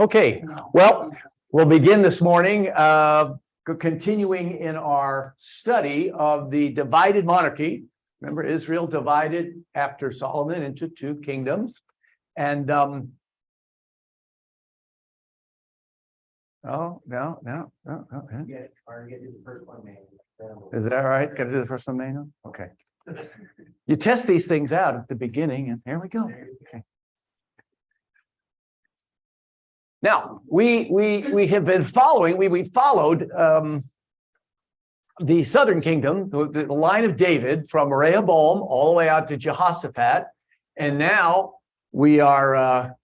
Okay, well, we'll begin this morning, continuing in our study of the divided monarchy. Remember, Israel divided after Solomon into two kingdoms. And, oh, no. Is that right? Got to do the first one, Manuel? Okay. You test these things out at the beginning, and here we go. Okay. Now, we have been following, we followed the southern kingdom, the line of David from Rehoboam all the way out to Jehoshaphat. And now we are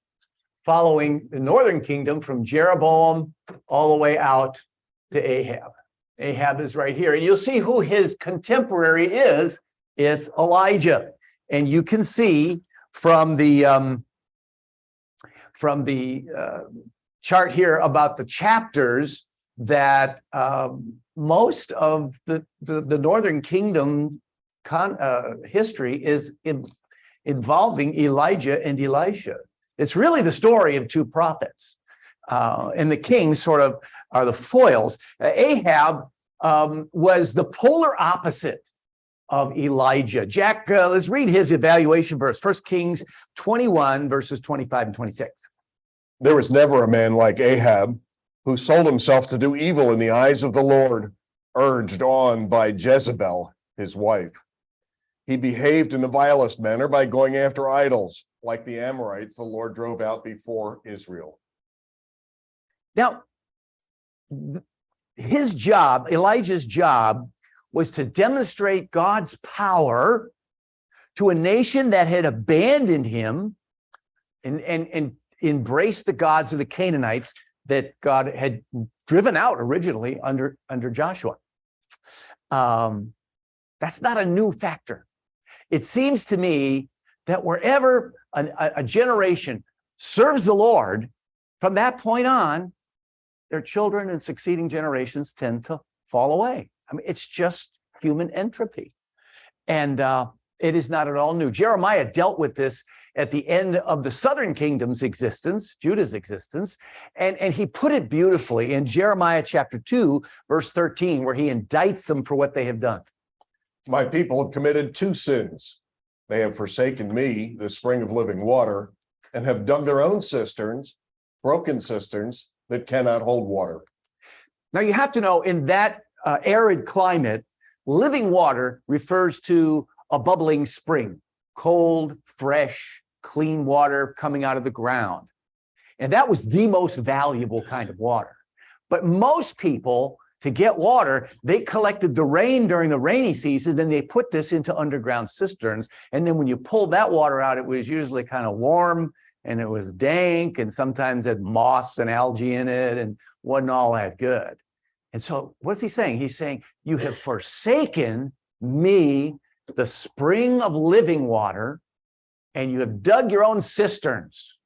following the northern kingdom from Jeroboam all the way out to Ahab. Ahab is right here. And you'll see who his contemporary is. It's Elijah. And you can see from the chart here about the chapters that most of the Northern Kingdom history is involving Elijah and Elisha. It's really the story of two prophets, and the kings sort of are the foils. Ahab was the polar opposite of Elijah. Jack, let's read his evaluation verse, 1 Kings 21, verses 25 and 26. There was never a man like Ahab who sold himself to do evil in the eyes of the Lord, urged on by Jezebel, his wife. He behaved in the vilest manner by going after idols, like the Amorites the Lord drove out before Israel. Now, his job, Elijah's job, was to demonstrate God's power to a nation that had abandoned him and embraced the gods of the Canaanites that God had driven out originally under Joshua. That's not a new factor. It seems to me that wherever a generation serves the Lord, from that point on, their children and succeeding generations tend to fall away. I mean, it's just human entropy. And it is not at all new. Jeremiah dealt with this at the end of the southern kingdom's existence, Judah's existence, and he put it beautifully in Jeremiah chapter 2, verse 13, where he indicts them for what they have done. My people have committed two sins. They have forsaken me, the spring of living water, and have dug their own cisterns, broken cisterns that cannot hold water. Now you have to know, in that arid climate, living water refers to a bubbling spring, cold, fresh, clean water coming out of the ground. And that was the most valuable kind of water. But most people, to get water, they collected the rain during the rainy season, and they put this into underground cisterns. And then when you pulled that water out, it was usually kind of warm, and it was dank, and sometimes had moss and algae in it, and wasn't all that good. And so what's he saying? He's saying, you have forsaken me, the spring of living water, and you have dug your own cisterns.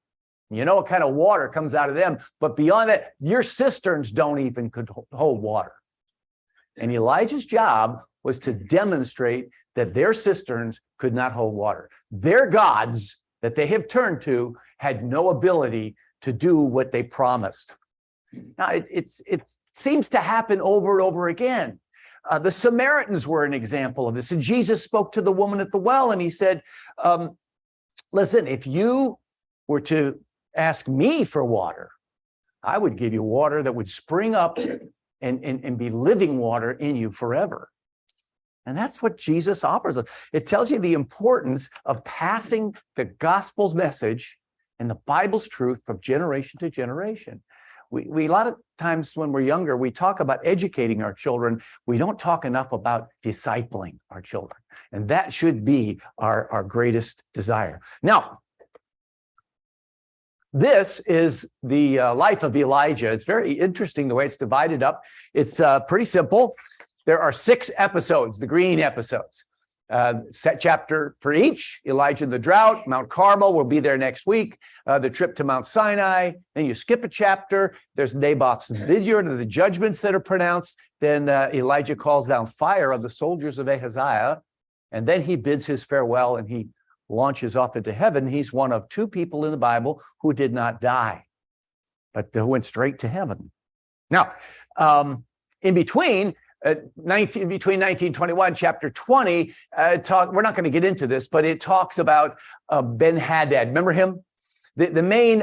You know what kind of water comes out of them, but beyond that, your cisterns don't even could hold water. And Elijah's job was to demonstrate that their cisterns could not hold water. Their gods that they have turned to had no ability to do what they promised. Now, it seems to happen over and over again. The Samaritans were an example of this. And Jesus spoke to the woman at the well, and he said, listen, if you were to ask me for water, I would give you water that would spring up and be living water in you forever. And that's what Jesus offers us. It tells you the importance of passing the gospel's message and the Bible's truth from generation to generation. We a lot of times when we're younger, we talk about educating our children. We don't talk enough about discipling our children. And that should be our greatest desire. Now, this is the life of Elijah. It's very interesting the way it's divided up. It's pretty simple. There are 6 episodes, the green episodes. Set chapter for each. Elijah and the drought, Mount Carmel, we'll be there next week. The trip to Mount Sinai. Then you skip a chapter. There's Naboth's vineyard and the judgments that are pronounced. Then Elijah calls down fire of the soldiers of Ahaziah. And then he bids his farewell and he launches off into heaven. He's one of 2 people in the Bible who did not die. but they went straight to heaven. Now, in between, between 1921, chapter 20, we're not going to get into this, but it talks about Ben-Hadad. Remember him? The main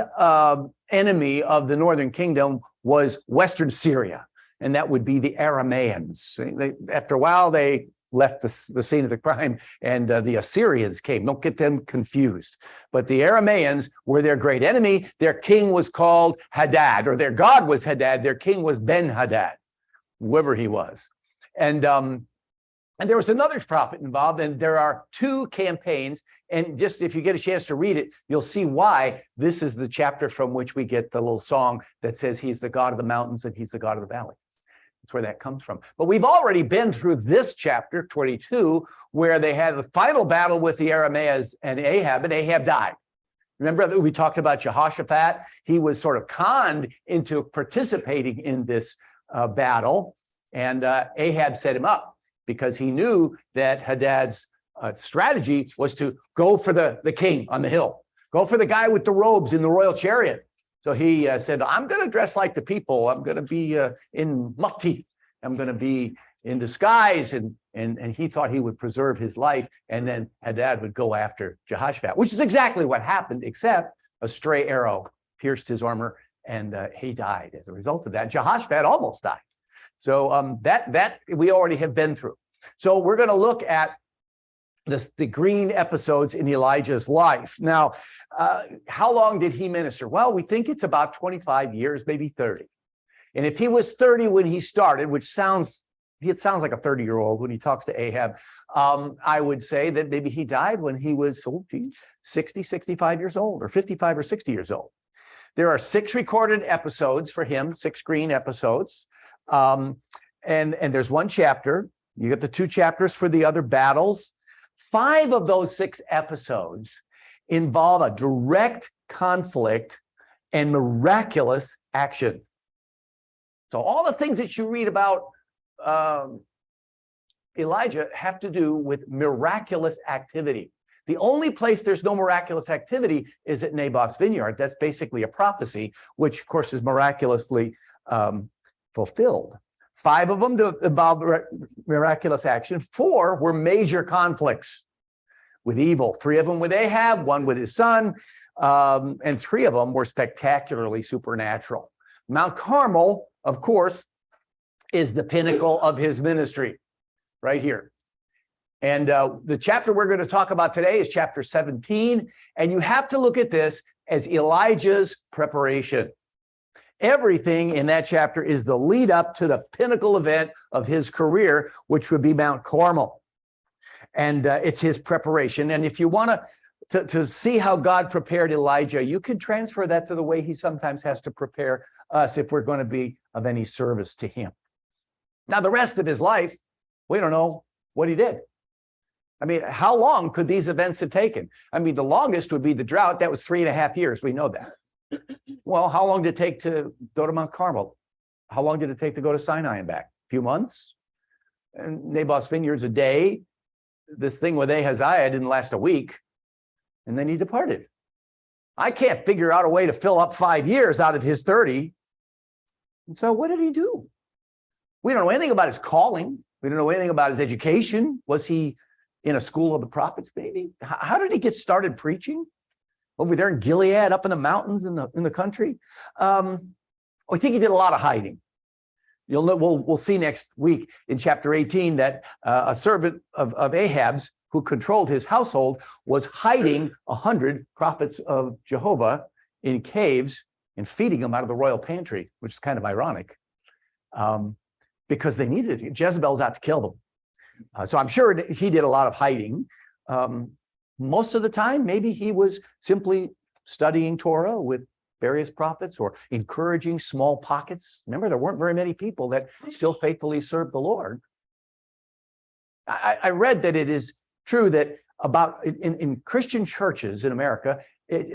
enemy of the northern kingdom was Western Syria, and that would be the Arameans. After a while, they left the scene of the crime, and the Assyrians came. Don't get them confused. But the Arameans were their great enemy. Their king was called Hadad, or their god was Hadad. Their king was Ben-Hadad, whoever he was. And there was another prophet involved, and there are two campaigns. And just if you get a chance to read it, you'll see why this is the chapter from which we get the little song that says he's the God of the mountains and he's the God of the valley. That's where that comes from. But we've already been through this chapter, 22, where they had the final battle with the Arameans and Ahab died. Remember that we talked about Jehoshaphat? He was sort of conned into participating in this battle, and Ahab set him up because he knew that Hadad's strategy was to go for the king on the hill, go for the guy with the robes in the royal chariot. So he said, I'm going to dress like the people. I'm going to be in mufti. I'm going to be in disguise. And he thought he would preserve his life. And then Hadad would go after Jehoshaphat, which is exactly what happened, except a stray arrow pierced his armor and he died as a result of that. Jehoshaphat almost died. So that we already have been through. So we're going to look at the green episodes in Elijah's life. Now, how long did he minister? Well, we think it's about 25 years, maybe 30. And if he was 30 when he started, which sounds like a 30-year-old when he talks to Ahab, I would say that maybe he died when he was 60, 65 years old, or 55 or 60 years old. There are 6 recorded episodes for him, 6 green episodes. And there's 1 chapter. You get the 2 chapters for the other battles. 5 of those 6 episodes involve a direct conflict and miraculous action. So all the things that you read about Elijah have to do with miraculous activity. The only place there's no miraculous activity is at Naboth's vineyard. That's basically a prophecy, which of course is miraculously fulfilled. 5 of them involved miraculous action. 4 were major conflicts with evil. 3 of them with Ahab, 1 with his son, and 3 of them were spectacularly supernatural. Mount Carmel, of course, is the pinnacle of his ministry, right here. And the chapter we're going to talk about today is chapter 17, and you have to look at this as Elijah's preparation. Everything in that chapter is the lead up to the pinnacle event of his career, which would be Mount Carmel. And it's his preparation. And if you want to see how God prepared Elijah, you can transfer that to the way he sometimes has to prepare us if we're going to be of any service to him. Now, the rest of his life, we don't know what he did. I mean, how long could these events have taken? I mean, the longest would be the drought. That was 3.5 years. We know that. Well, how long did it take to go to Mount Carmel? How long did it take to go to Sinai and back? A few months? And Naboth's vineyards a day. This thing with Ahaziah didn't last a week. And then he departed. I can't figure out a way to fill up 5 years out of his 30. And so what did he do? We don't know anything about his calling. We don't know anything about his education. Was he in a school of the prophets, maybe? How did he get started preaching? Over there in Gilead, up in the mountains in the country? I think he did a lot of hiding. We'll see next week in chapter 18 that a servant of Ahab's who controlled his household was hiding 100 prophets of Jehovah in caves and feeding them out of the royal pantry, which is kind of ironic, because they needed it. Jezebel's out to kill them. So I'm sure he did a lot of hiding. Most of the time, maybe he was simply studying Torah with various prophets or encouraging small pockets. Remember, there weren't very many people that still faithfully served the Lord. I read that it is true that about in Christian churches in America,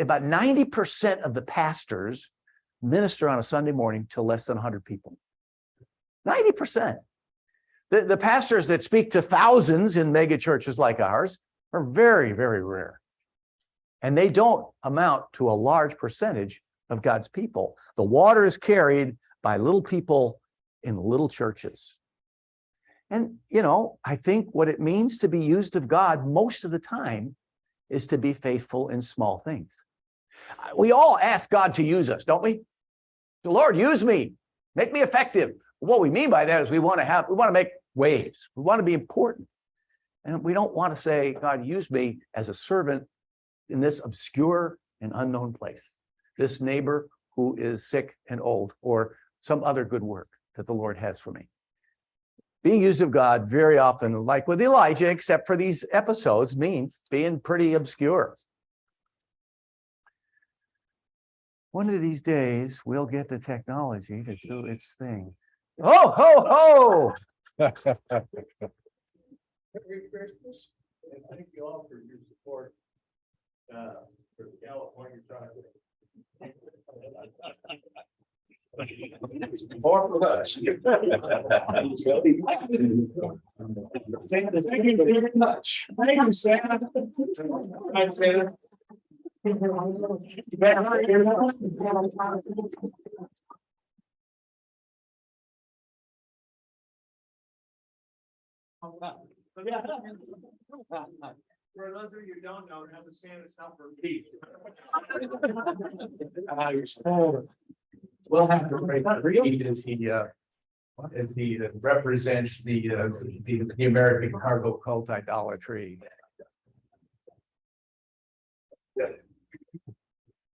about 90% of the pastors minister on a Sunday morning to less than 100 people. 90%. The pastors that speak to thousands in mega churches like ours are very, very rare. And they don't amount to a large percentage of God's people. The water is carried by little people in little churches. And, I think what it means to be used of God most of the time is to be faithful in small things. We all ask God to use us, don't we? The Lord, use me, make me effective. What we mean by that is we want to make waves. We want to be important. And we don't want to say, God, use me as a servant in this obscure and unknown place, this neighbor who is sick and old, or some other good work that the Lord has for me. Being used of God very often, like with Elijah, except for these episodes, means being pretty obscure. One of these days, we'll get the technology to do its thing. Oh, ho, ho! Merry Christmas, and thank you all for your support for the California project. More for us. Thank you very much. Thank you, Santa. Hi, Santa. For those of you who don't know, now the Santa's not for Pete. We'll have to break Reed as he represents the American cargo cult idolatry.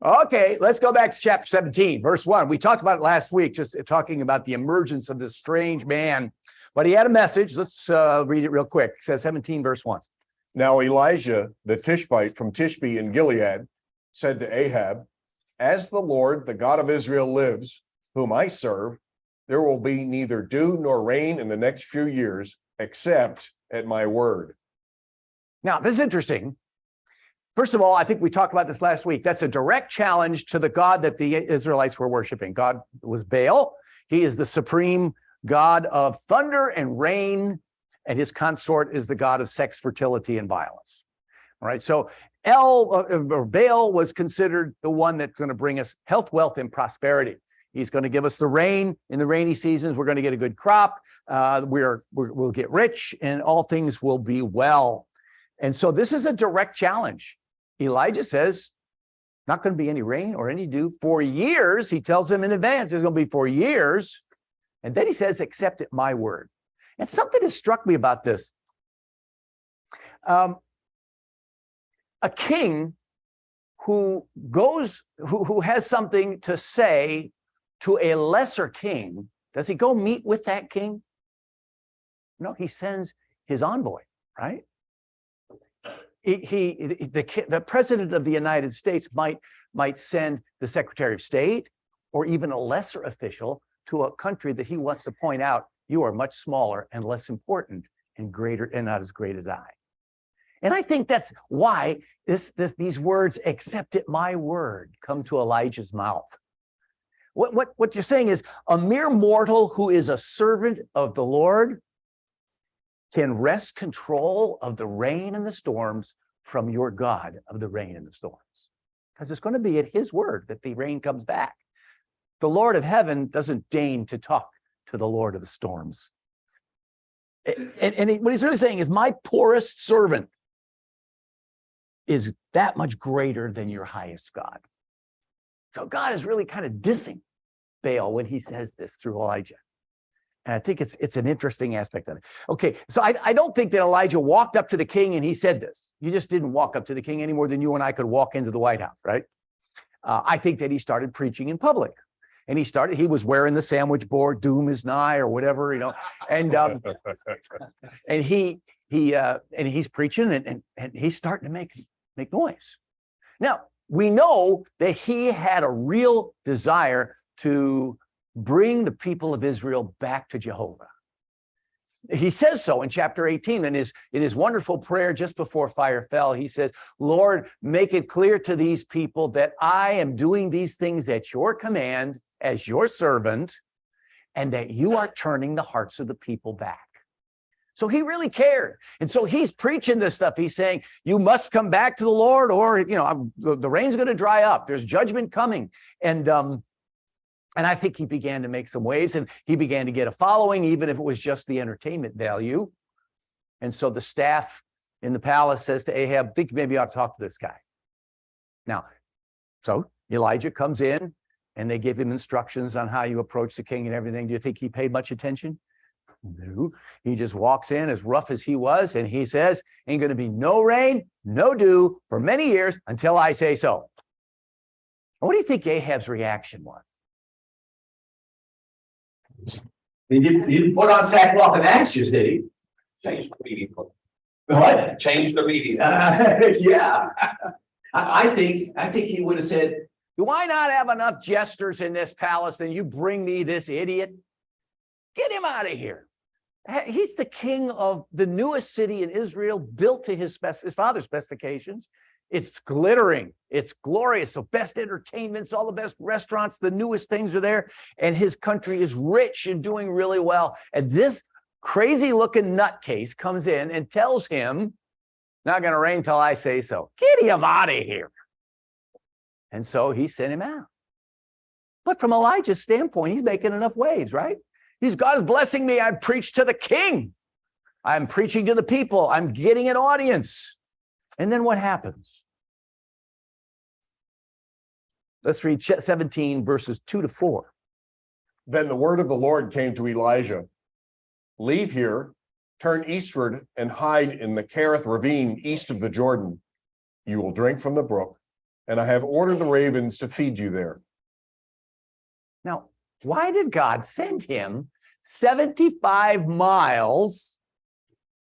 Okay, let's go back to chapter 17, verse 1. We talked about it last week, just talking about the emergence of this strange man. But he had a message. Let's read it real quick. It says 17, verse 1. Now Elijah, the Tishbite from Tishbe in Gilead, said to Ahab, as the Lord, the God of Israel lives, whom I serve, there will be neither dew nor rain in the next few years, except at my word. Now, this is interesting. First of all, I think we talked about this last week. That's a direct challenge to the God that the Israelites were worshiping. God was Baal. He is the supreme God of thunder and rain, and his consort is the God of sex, fertility, and violence. All right, so Baal was considered the one that's going to bring us health, wealth, and prosperity. He's going to give us the rain in the rainy seasons. We're going to get a good crop. We'll get rich, and all things will be well. And so this is a direct challenge. Elijah says, not going to be any rain or any dew for years. He tells him in advance, there's going to be for years. And then he says, except at my word. And something has struck me about this. A king who has something to say to a lesser king, does he go meet with that king? No, he sends his envoy, right? The president of the United States might send the Secretary of State or even a lesser official to a country that he wants to point out, you are much smaller and less important and greater and not as great as I. And I think that's why these words, except at my word, come to Elijah's mouth. What you're saying is a mere mortal who is a servant of the Lord can wrest control of the rain and the storms from your God of the rain and the storms. Because it's going to be at his word that the rain comes back. The Lord of heaven doesn't deign to talk to the Lord of the storms. What he's really saying is my poorest servant is that much greater than your highest God. So God is really kind of dissing Baal when he says this through Elijah. And I think it's an interesting aspect of it. Okay, so I don't think that Elijah walked up to the king and he said this. You just didn't walk up to the king any more than you and I could walk into the White House, right? I think that he started preaching in public. And he was wearing the sandwich board, doom is nigh, or whatever, and he's preaching and he's starting to make noise. Now, we know that he had a real desire to bring the people of Israel back to Jehovah. He says so in chapter 18 in his wonderful prayer just before fire fell. He says, Lord, make it clear to these people that I am doing these things at your command as your servant, and that you are turning the hearts of the people back. So he really cared. And so he's preaching this stuff. He's saying, you must come back to the Lord, or, the rain's going to dry up. There's judgment coming. And I think he began to make some waves, and he began to get a following, even if it was just the entertainment value. And so the staff in the palace says to Ahab, think maybe you ought to talk to this guy. Now, so Elijah comes in, and they give him instructions on how you approach the king and everything. Do you think he paid much attention? No. He just walks in as rough as he was, and he says, ain't going to be no rain, no dew for many years until I say so. What do you think Ahab's reaction was? He didn't put on sackcloth and ashes, did he? Change the meeting. What? Change the meeting. Yeah. I think he would have said, do I not have enough jesters in this palace, and you bring me this idiot? Get him out of here. He's the king of the newest city in Israel, built to his father's specifications. It's glittering. It's glorious. The best entertainments, all the best restaurants, the newest things are there. And his country is rich and doing really well. And this crazy looking nutcase comes in and tells him, not going to rain till I say so. Get him out of here. And so he sent him out. But from Elijah's standpoint, he's making enough waves, right? God is blessing me. I preach to the king. I'm preaching to the people. I'm getting an audience. And then what happens? Let's read 17 verses 2-4. Then the word of the Lord came to Elijah. Leave here, turn eastward, and hide in the Kerith ravine east of the Jordan. You will drink from the brook, and I have ordered the ravens to feed you there. Now, why did God send him 75 miles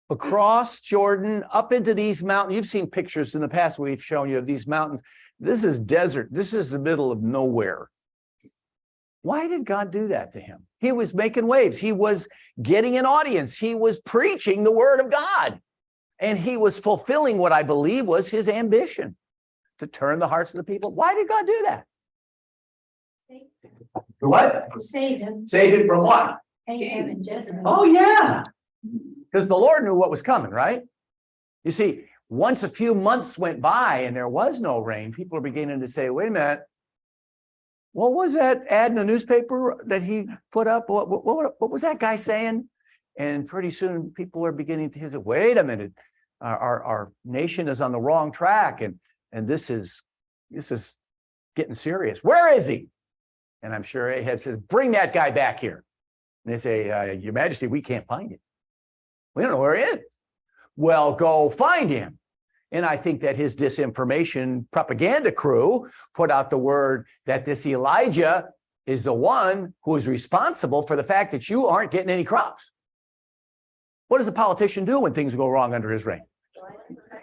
across Jordan, up into these mountains? You've seen pictures in the past we've shown you of these mountains. This is desert. This is the middle of nowhere. Why did God do that to him? He was making waves. He was getting an audience. He was preaching the word of God. And he was fulfilling what I believe was his ambition, to turn the hearts of the people. Why did God do that? What? Save him. Save him from what? Ahab and Jezebel. Oh, yeah. Because the Lord knew what was coming, right? You see, once a few months went by and there was no rain, people are beginning to say, wait a minute, what was that ad in the newspaper that he put up? What was that guy saying? And pretty soon people are beginning to say, wait a minute, our nation is on the wrong track, and this is getting serious. Where is he? And I'm sure Ahab says, bring that guy back here. And they say, Your Majesty, we can't find him. We don't know where he is. Well, go find him. And I think that his disinformation propaganda crew put out the word that this Elijah is the one who is responsible for the fact that you aren't getting any crops. What does a politician do when things go wrong under his reign?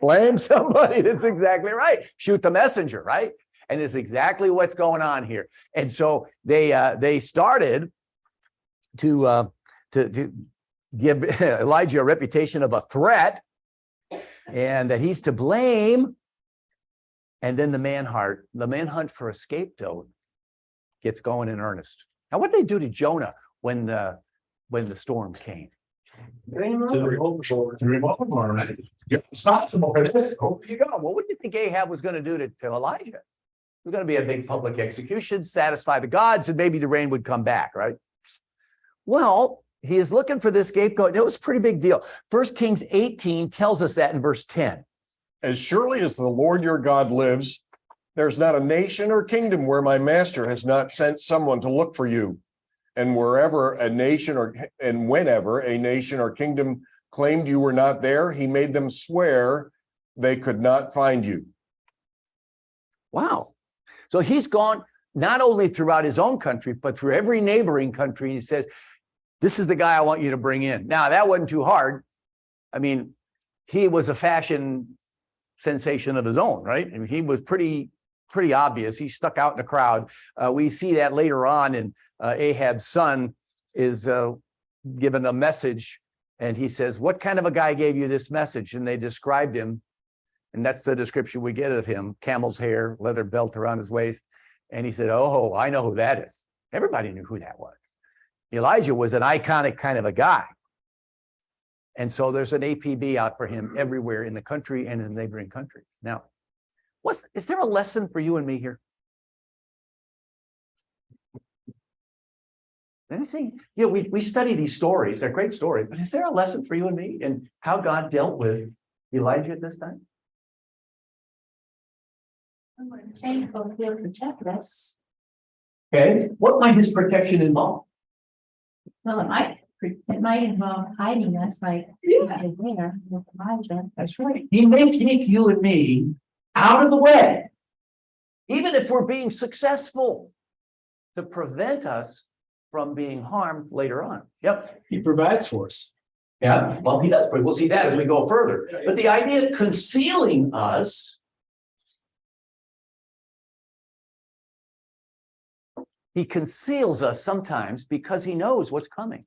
Blame somebody. That's exactly right. Shoot the messenger, right? And it's exactly what's going on here. And so they started to give Elijah a reputation of a threat, and that he's to blame. And then the manhunt for a scapegoat gets going in earnest. Now, what did they do to Jonah when the storm came? To remove him, you're responsible for this. Over you go. Well, what do you think Ahab was going to do to Elijah? It was going to be a big public execution, satisfy the gods, and maybe the rain would come back, right? Well, he is looking for this scapegoat. It was a pretty big deal. 1 Kings 18 tells us that in verse 10. As surely as the Lord your God lives, there's not a nation or kingdom where my master has not sent someone to look for you. And whenever a nation or kingdom claimed you were not there, he made them swear they could not find you. Wow. So he's gone not only throughout his own country, but through every neighboring country. He says, this is the guy I want you to bring in. Now, that wasn't too hard. I mean, he was a fashion sensation of his own, right? I mean, he was pretty obvious. He stuck out in the crowd. We see that later on, and Ahab's son is given a message, and he says, what kind of a guy gave you this message? And they described him, and that's the description we get of him: camel's hair, leather belt around his waist. And he said, oh, I know who that is. Everybody knew who that was. Elijah was an iconic kind of a guy. And so there's an APB out for him everywhere in the country and in neighboring countries. Now, is there a lesson for you and me here? Anything? You know, we study these stories, they're great stories, but is there a lesson for you and me in how God dealt with Elijah at this time? Thankful he'll protect us. Okay, what might his protection involve? Well, it might involve hiding us like there with Elijah. That's right. He may take you and me out of the way, even if we're being successful, to prevent us from being harmed later on. Yep. He provides for us. Yeah, well, he does, but we'll see that as we go further. But the idea of concealing us, he conceals us sometimes because he knows what's coming.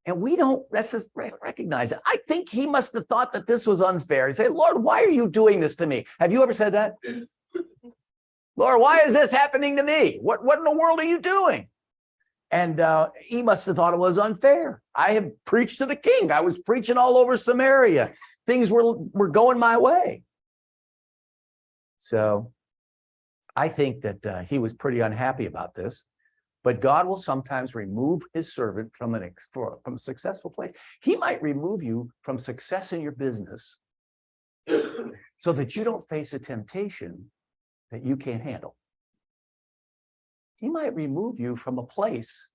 And we don't necessarily recognize it. I think he must have thought that this was unfair. He said, Lord, why are you doing this to me? Have you ever said that? Lord, why is this happening to me? What in the world are you doing? And he must have thought it was unfair. I have preached to the king. I was preaching all over Samaria. Things were going my way. So I think that he was pretty unhappy about this. But God will sometimes remove his servant from a successful place. He might remove you from success in your business so that you don't face a temptation that you can't handle. He might remove you from a place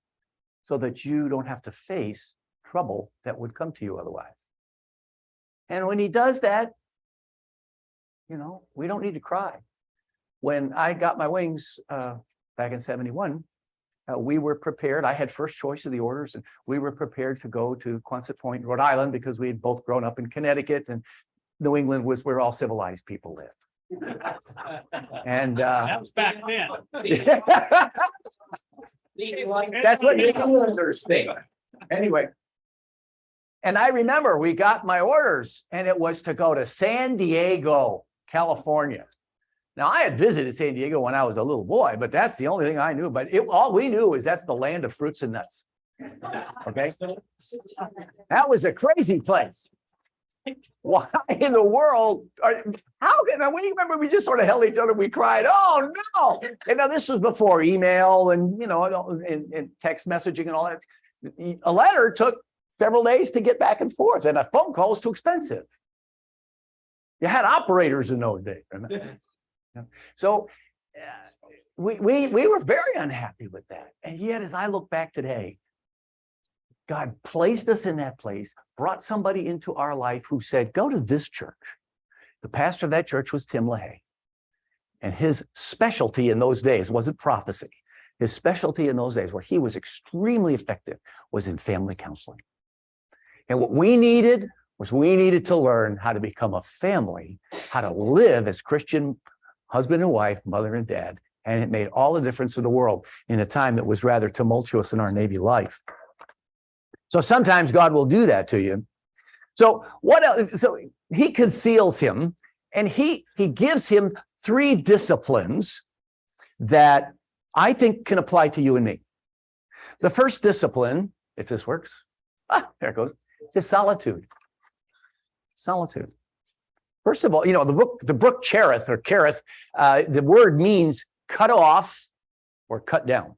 so that you don't have to face trouble that would come to you otherwise. And when he does that, you know, we don't need to cry. When I got my wings back in 71, we were prepared. I had first choice of the orders, and we were prepared to go to Quonset Point, Rhode Island, because we had both grown up in Connecticut, and New England was where all civilized people live. And That was back then. that's what New Englanders think. Anyway, and I remember we got my orders, and it was to go to San Diego, California. Now, I had visited San Diego when I was a little boy, but that's the only thing I knew. But all we knew is that's the land of fruits and nuts. Okay? That was a crazy place. Why in the world? How can we remember? We just sort of held each other. We cried, "Oh no!" And now this was before email and and text messaging and all that. A letter took several days to get back and forth, and a phone call was too expensive. You had operators in those days. Remember? So we were very unhappy with that. And yet, as I look back today, God placed us in that place, brought somebody into our life who said, go to this church. The pastor of that church was Tim LaHaye. And his specialty in those days wasn't prophecy. His specialty in those days, where he was extremely effective, was in family counseling. And what we needed to learn how to become a family, how to live as Christian husband and wife, mother and dad. And it made all the difference in the world in a time that was rather tumultuous in our Navy life. So sometimes God will do that to you. So what else? So he conceals him, and he gives him 3 disciplines that I think can apply to you and me. The first discipline, if this works, there it goes, is solitude. Solitude. First of all, the brook Cherith, the word means cut off or cut down.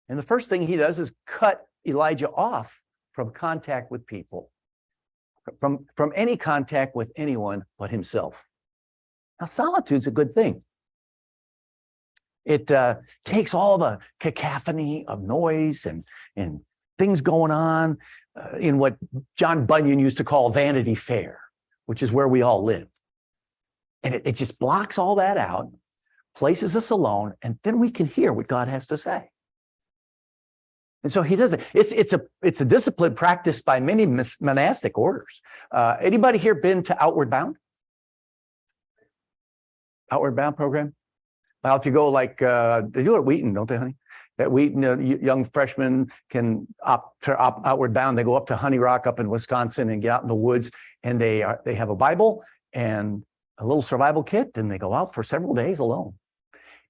And the first thing he does is cut Elijah off from contact with people, from any contact with anyone but himself. Now, solitude's a good thing. It takes all the cacophony of noise and things going on in what John Bunyan used to call Vanity Fair, which is where we all live. And it just blocks all that out, places us alone, and then we can hear what God has to say. And so he does it. It's a discipline practiced by many monastic orders. Anybody here been to Outward Bound? Outward Bound program? Well, if you go they do it at Wheaton, don't they, honey? At Wheaton, young freshmen can opt to Outward Bound. They go up to Honey Rock up in Wisconsin and get out in the woods, and they have a Bible and a little survival kit, and they go out for several days alone.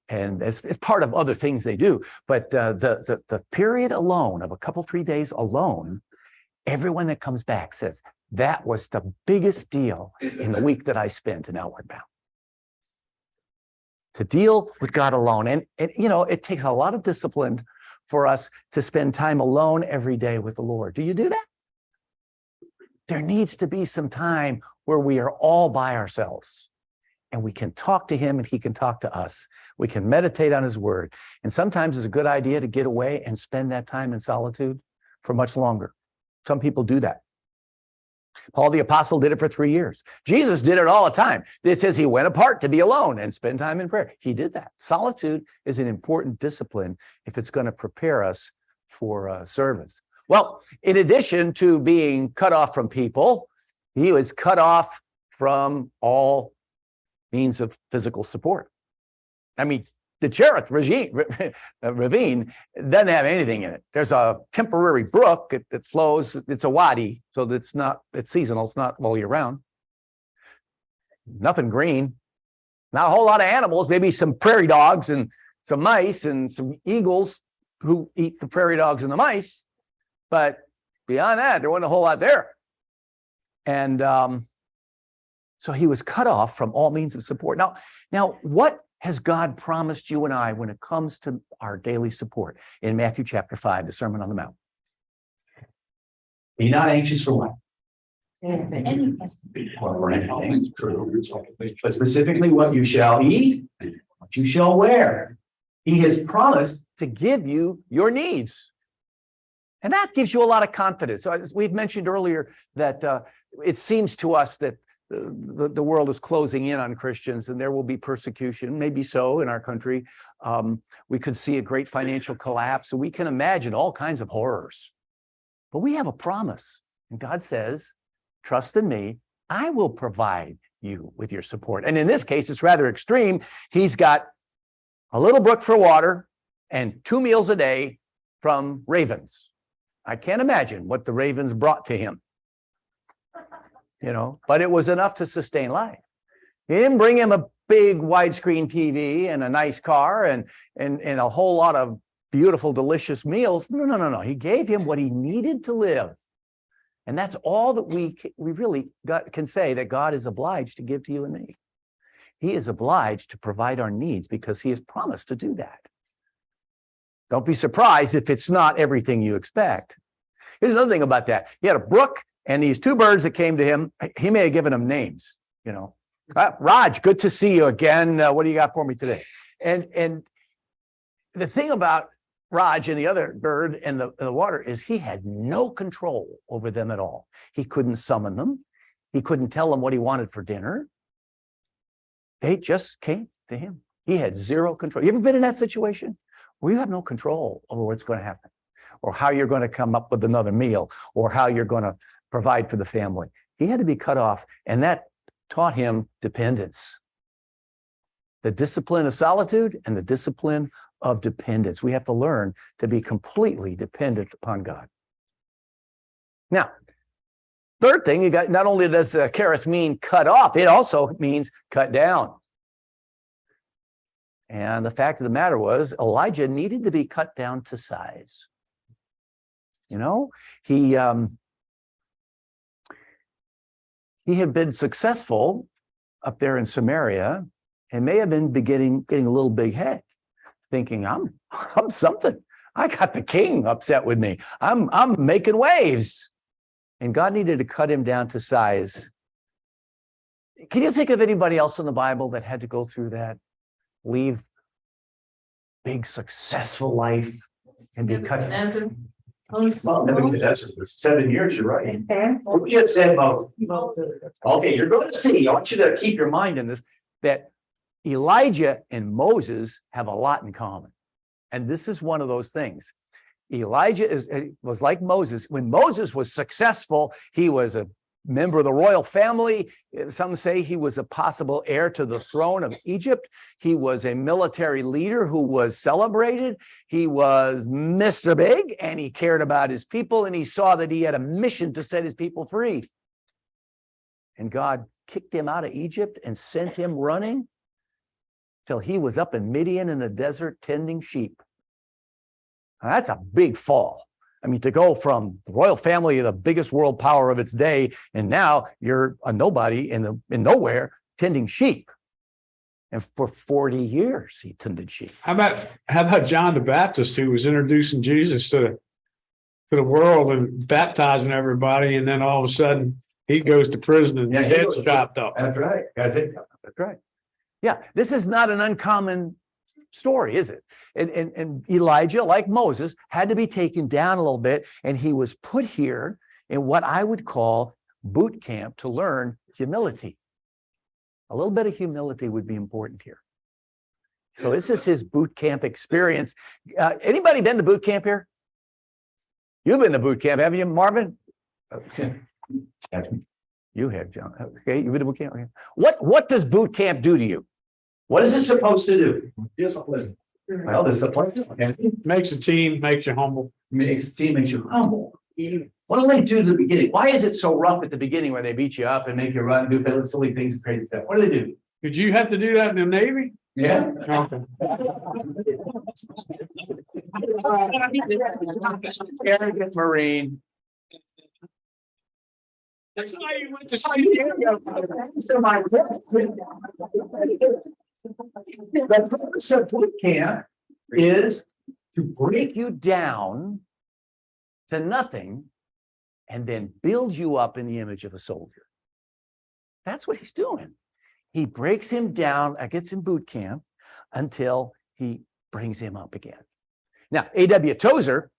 And it's part of other things they do. But the period alone of a couple, 3 days alone, everyone that comes back says, That was the biggest deal in the week that I spent in Outward Bound. To deal with God alone. And you know, it takes a lot of discipline for us to spend time alone every day with the Lord. Do you do that? There needs to be some time where we are all by ourselves and we can talk to him and he can talk to us. We can meditate on his word. And sometimes it's a good idea to get away and spend that time in solitude for much longer. Some people do that. Paul the apostle did it for 3 years. Jesus did it all the time. It says he went apart to be alone and spend time in prayer. He did that. Solitude is an important discipline if it's going to prepare us for service. Well, in addition to being cut off from people, he was cut off from all means of physical support. I mean, the Cherith ravine doesn't have anything in it. There's a temporary brook that flows. It's a wadi, so it's seasonal. It's not all year round. Nothing green. Not a whole lot of animals, maybe some prairie dogs and some mice and some eagles who eat the prairie dogs and the mice. But beyond that, there wasn't a whole lot there. And so he was cut off from all means of support. Now, what has God promised you and I when it comes to our daily support? In Matthew chapter 5, the Sermon on the Mount. Be not anxious for what? Anything. For anything, true. But specifically what you shall eat, what you shall wear. He has promised to give you your needs. And that gives you a lot of confidence. So as we've mentioned earlier that it seems to us that the world is closing in on Christians and there will be persecution, maybe so in our country. We could see a great financial collapse. And we can imagine all kinds of horrors. But we have a promise. And God says, trust in me, I will provide you with your support. And in this case, it's rather extreme. He's got a little brook for water and 2 meals a day from ravens. I can't imagine what the ravens brought to him. You know, but it was enough to sustain life. He didn't bring him a big widescreen TV and a nice car and a whole lot of beautiful, delicious meals. No. He gave him what he needed to live. And that's all that we really can say that God is obliged to give to you and me. He is obliged to provide our needs because he has promised to do that. Don't be surprised if it's not everything you expect. Here's another thing about that. He had a brook and these 2 birds that came to him. He may have given them names, you know. Raj, good to see you again. What do you got for me today? And the thing about Raj and the other bird and the water is he had no control over them at all. He couldn't summon them. He couldn't tell them what he wanted for dinner. They just came to him. He had zero control. You ever been in that situation where you have no control over what's going to happen or how you're going to come up with another meal or how you're going to provide for the family? He had to be cut off, and that taught him dependence. The discipline of solitude and the discipline of dependence. We have to learn to be completely dependent upon God. Now, third thing, you got, not only does charis mean cut off, it also means cut down. And the fact of the matter was, Elijah needed to be cut down to size. You know, he had been successful up there in Samaria and may have been getting a little big head, thinking, I'm something. I got the king upset with me. I'm making waves. And God needed to cut him down to size. Can you think of anybody else in the Bible that had to go through that? Leave big, successful life and be cut down? Well, Nebuchadnezzar was 7 years, you're right. What we just said about, okay, you're going to see, I want you to keep your mind in this, that Elijah and Moses have a lot in common. And this is one of those things. Elijah was like Moses. When Moses was successful, he was a member of the royal family. Some say he was a possible heir to the throne of Egypt. He was a military leader who was celebrated. He was Mr. Big, and he cared about his people, and he saw that he had a mission to set his people free. And God kicked him out of Egypt and sent him running till he was up in Midian in the desert tending sheep. Now, that's a big fall. I mean, to go from the royal family, the biggest world power of its day, and now you're a nobody in nowhere tending sheep. And for 40 years, he tended sheep. How about John the Baptist, who was introducing Jesus to the world and baptizing everybody, and then all of a sudden he goes to prison and his head's chopped up. That's right. That's right. Yeah, this is not an uncommon story, is it? And Elijah, like Moses, had to be taken down a little bit, and he was put here in what I would call boot camp to learn humility. A little bit of humility would be important here. So this is his boot camp experience. Anybody been to boot camp here? You've been to boot camp, haven't you, Marvin? You have, John. Okay, you've been to boot camp. Okay. What does boot camp do to you? What is it supposed to do? Discipline. Well, discipline. Okay. Makes a team, makes you humble. Makes the team, makes you humble. What do they do at the beginning? Why is it so rough at the beginning where they beat you up and make you run, do silly things and crazy stuff? What do they do? Did you have to do that in the Navy? Yeah. Okay. Arrogant Marine. That's why you went to sea. The purpose of boot camp is to break you down to nothing and then build you up in the image of a soldier. That's what he's doing. He breaks him down, gets in boot camp until he brings him up again. Now, A.W. Tozer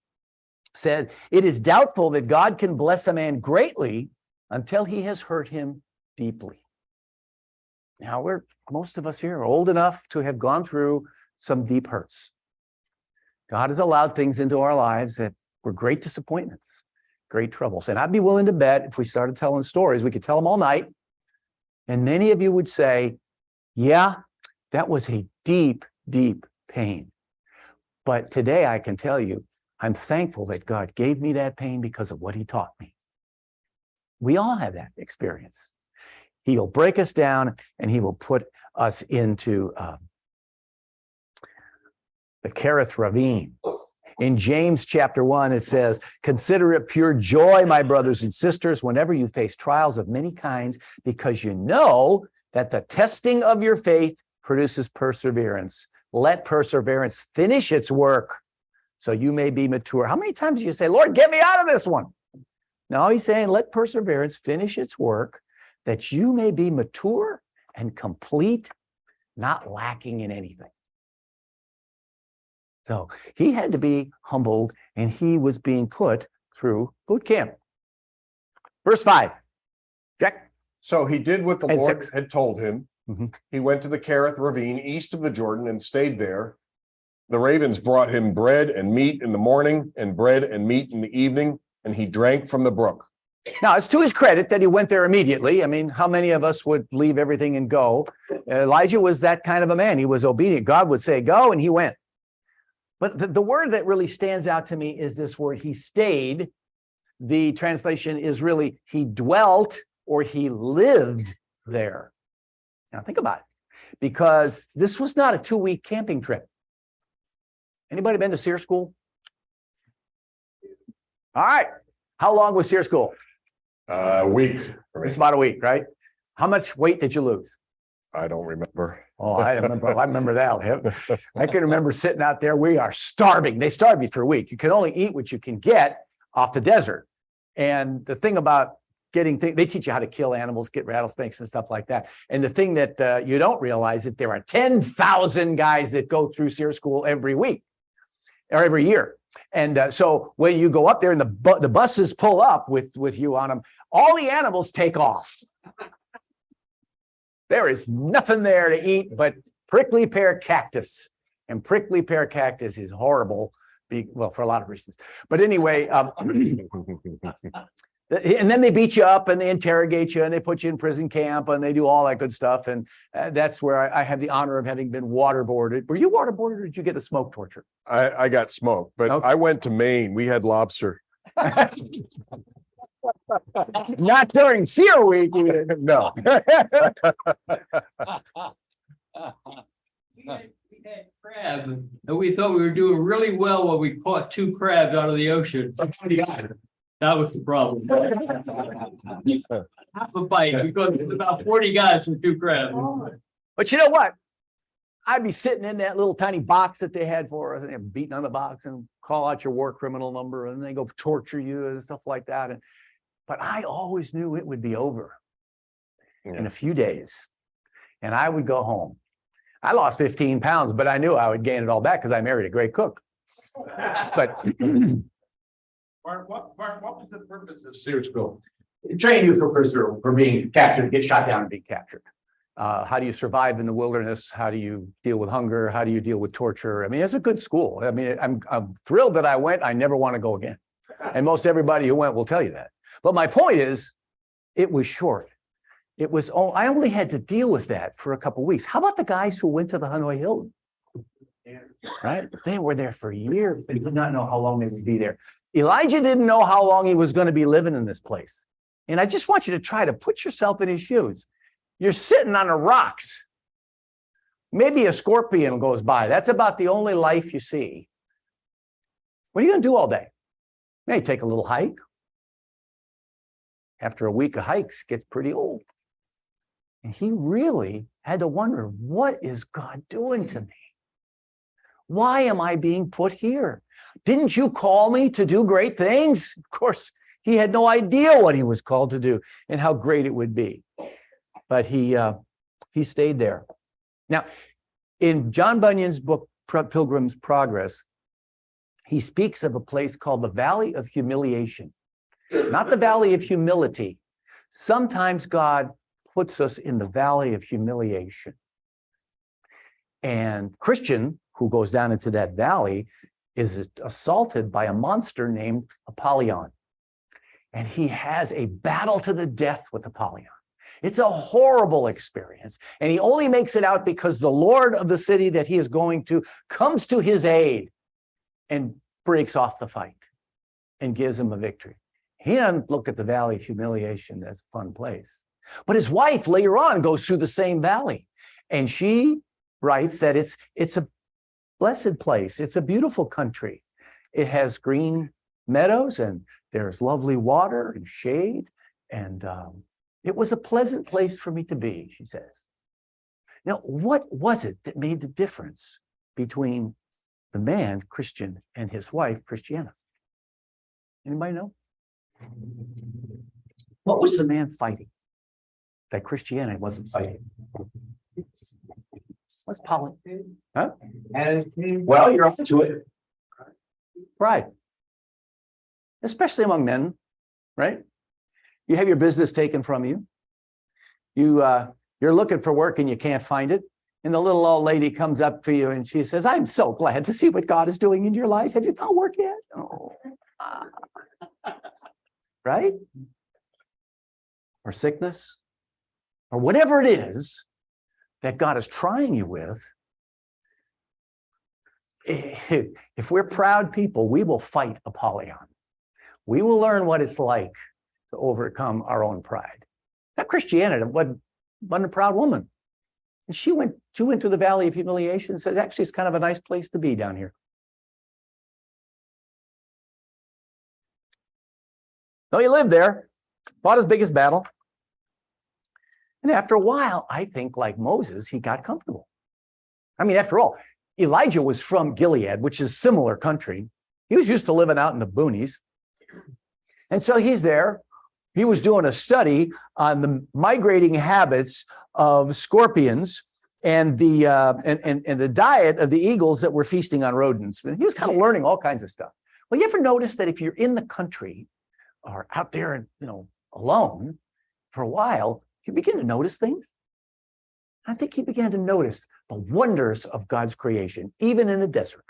said, it is doubtful that God can bless a man greatly until he has hurt him deeply. Now, most of us here are old enough to have gone through some deep hurts. God has allowed things into our lives that were great disappointments, great troubles. And I'd be willing to bet if we started telling stories, we could tell them all night. And many of you would say, yeah, that was a deep, deep pain. But today I can tell you, I'm thankful that God gave me that pain because of what he taught me. We all have that experience. He will break us down and he will put us into the Kerith ravine. In James chapter 1, it says, consider it pure joy, my brothers and sisters, whenever you face trials of many kinds, because you know that the testing of your faith produces perseverance. Let perseverance finish its work so you may be mature. How many times do you say, Lord, get me out of this one? No, he's saying, let perseverance finish its work that you may be mature and complete, not lacking in anything. So he had to be humbled and he was being put through boot camp. Verse 5. Jack. So he did what the And Lord 6. had told him. Mhm. He went to the Kerith ravine east of the Jordan and stayed there. The ravens brought him bread and meat in the morning and bread and meat in the evening, and he drank from the brook. Now, it's to his credit that he went there immediately. I mean, how many of us would leave everything and go? Elijah was that kind of a man. He was obedient. God would say, go, and he went. But the word that really stands out to me is this word, he stayed. The translation is really, he dwelt or he lived there. Now, think about it, because this was not a 2-week camping trip. Anybody been to SEER school? All right. How long was SEER school? A week. It's about a week, right? How much weight did you lose? I don't remember. Oh, I remember that. I can remember sitting out there. We are starving. They starve you for a week. You can only eat what you can get off the desert. And the thing about getting things, they teach you how to kill animals, get rattlesnakes and stuff like that. And the thing that you don't realize that there are 10,000 guys that go through SEER school every week or every year. And so when you go up there and the buses pull up with you on them, all the animals take off. There is nothing there to eat but prickly pear cactus. And prickly pear cactus is horrible, well, for a lot of reasons. But anyway, and then they beat you up and they interrogate you and they put you in prison camp and they do all that good stuff. And that's where I have the honor of having been waterboarded. Were you waterboarded or did you get the smoke torture? I got smoked, but Okay. I went to Maine. We had lobster. Not during SEER week. No. had crab, and we thought we were doing really well when we caught 2 crabs out of the ocean. That was the problem. Half a bite, because it's about 40 guys for 2 crabs. But you know what? I'd be sitting in that little tiny box that they had for us, and they're beating on the box and call out your war criminal number, and they go torture you and stuff like that. But I always knew it would be over in a few days, and I would go home. I lost 15 pounds, but I knew I would gain it all back because I married a great cook. But Mark, what was the purpose of Searsville? train you for being captured, get shot down and be captured. How do you survive in the wilderness? How do you deal with hunger? How do you deal with torture? I mean, it's a good school. I mean, I'm thrilled that I went. I never want to go again. And most everybody who went will tell you that. But my point is, it was short. It was, I only had to deal with that for a couple of weeks. How about the guys who went to the Hanoi Hilton? Right? They were there for years and did not know how long they would be there. Elijah didn't know how long he was going to be living in this place. And I just want you to try to put yourself in his shoes. You're sitting on the rocks. Maybe a scorpion goes by. That's about the only life you see. What are you going to do all day? Maybe take a little hike. After a week of hikes, it gets pretty old. And he really had to wonder, what is God doing to me? Why am I being put here? Didn't you call me to do great things? Of course, he had no idea what he was called to do and how great it would be. But he stayed there. Now, in John Bunyan's book, Pilgrim's Progress, he speaks of a place called the Valley of Humiliation, not the Valley of Humility. Sometimes God puts us in the Valley of Humiliation. And Christian, who goes down into that valley, is assaulted by a monster named Apollyon. And he has a battle to the death with Apollyon. It's a horrible experience. And he only makes it out because the Lord of the city that he is going to comes to his aid and breaks off the fight and gives him a victory. He doesn't look at the Valley of Humiliation as a fun place. But his wife later on goes through the same valley. And she writes that it's a blessed place. It's a beautiful country. It has green meadows and there's lovely water and shade. And it was a pleasant place for me to be, she says. Now, what was it that made the difference between the man, Christian, and his wife, Christiana? Anybody know? What was the man fighting that Christiana wasn't fighting? What's Polly? Huh? Well, you're up to it. Pride. Especially among men, right? You have your business taken from you. You're looking for work and you can't find it. And the little old lady comes up to you and she says, I'm so glad to see what God is doing in your life. Have you found work yet? Oh. Right? Or sickness, or whatever it is that God is trying you with. If we're proud people, we will fight Apollyon. We will learn what it's like to overcome our own pride. Now, Christianity wasn't a proud woman. And she went to the Valley of Humiliation and said, actually, it's kind of a nice place to be down here. No, he lived there, fought his biggest battle. And after a while, I think like Moses, he got comfortable. I mean, after all, Elijah was from Gilead, which is similar country. He was used to living out in the boonies. And so he's there. He was doing a study on the migrating habits of scorpions and the diet of the eagles that were feasting on rodents. He was kind of learning all kinds of stuff. Well, you ever notice that if you're in the country or out there, alone for a while, you begin to notice things? I think he began to notice the wonders of God's creation, even in the desert.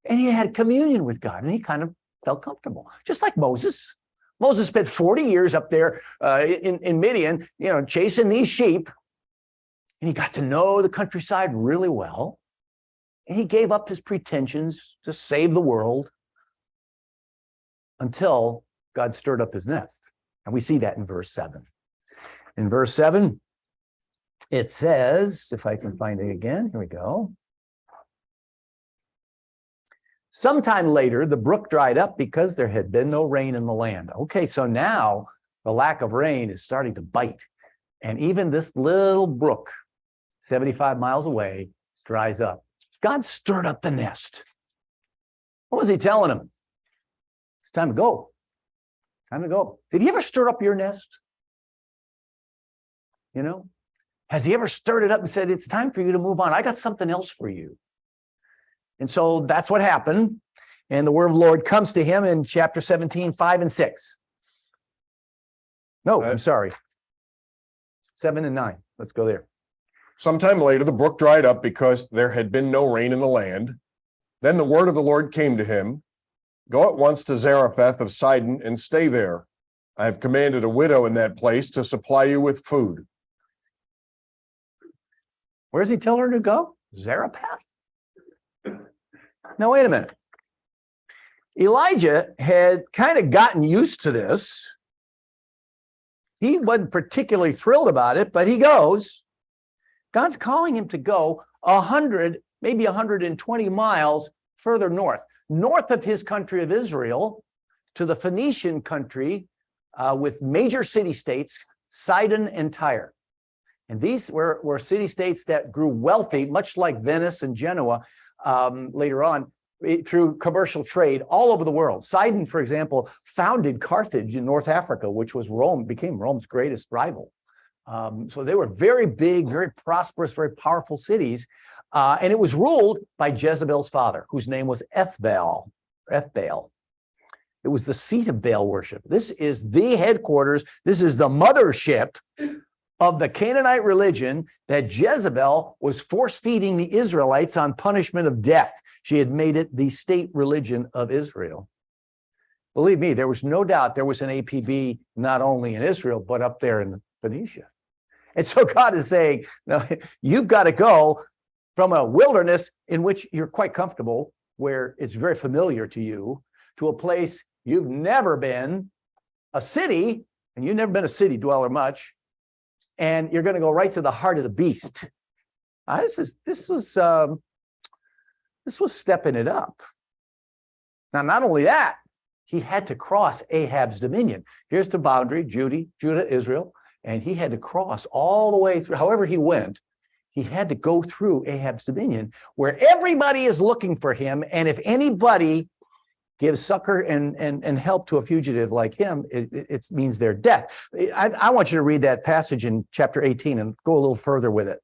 And he had communion with God, and he kind of felt comfortable, just like Moses. Moses spent 40 years up there in Midian, chasing these sheep. And he got to know the countryside really well. And he gave up his pretensions to save the world until God stirred up his nest. And we see that in verse 7. In verse 7, it says, if I can find it again, here we go. Sometime later, the brook dried up because there had been no rain in the land. Okay, so now the lack of rain is starting to bite. And even this little brook, 75 miles away, dries up. God stirred up the nest. What was he telling him? It's time to go. Time to go. Did he ever stir up your nest? You know, has he ever stirred it up and said, it's time for you to move on? I got something else for you. And so that's what happened. And the word of the Lord comes to him in chapter 17, 5 and 6. No, I'm sorry. 7 and 9. Let's go there. Sometime later, the brook dried up because there had been no rain in the land. Then the word of the Lord came to him, go at once to Zarephath of Sidon and stay there. I have commanded a widow in that place to supply you with food. Where does he tell her to go? Zarephath? Now, wait a minute. Elijah had kind of gotten used to this. He wasn't particularly thrilled about it, but he goes. God's calling him to go 100, maybe 120 miles further north of his country of Israel, to the Phoenician country with major city-states, Sidon and Tyre. And these were city-states that grew wealthy, much like Venice and Genoa later on, through commercial trade all over the world. Sidon, for example, founded Carthage in North Africa, which was became Rome's greatest rival. So they were very big, very prosperous, very powerful cities. And it was ruled by Jezebel's father, whose name was Ethbaal. It was the seat of Baal worship. This is the headquarters. This is the mothership of the Canaanite religion that Jezebel was force-feeding the Israelites on punishment of death. She had made it the state religion of Israel. Believe me, there was no doubt there was an APB not only in Israel, but up there in Phoenicia. And so God is saying, no, you've got to go from a wilderness in which you're quite comfortable, where it's very familiar to you, to a place you've never been, a city, and you've never been a city dweller much, and you're going to go right to the heart of the beast. This was stepping it up. Now, not only that, he had to cross Ahab's dominion. Here's the boundary, Judah, Israel, and he had to cross all the way through. However he went, he had to go through Ahab's dominion, where everybody is looking for him, and if anybody gives succor and help to a fugitive like him, it means their death. I want you to read that passage in chapter 18 and go a little further with it.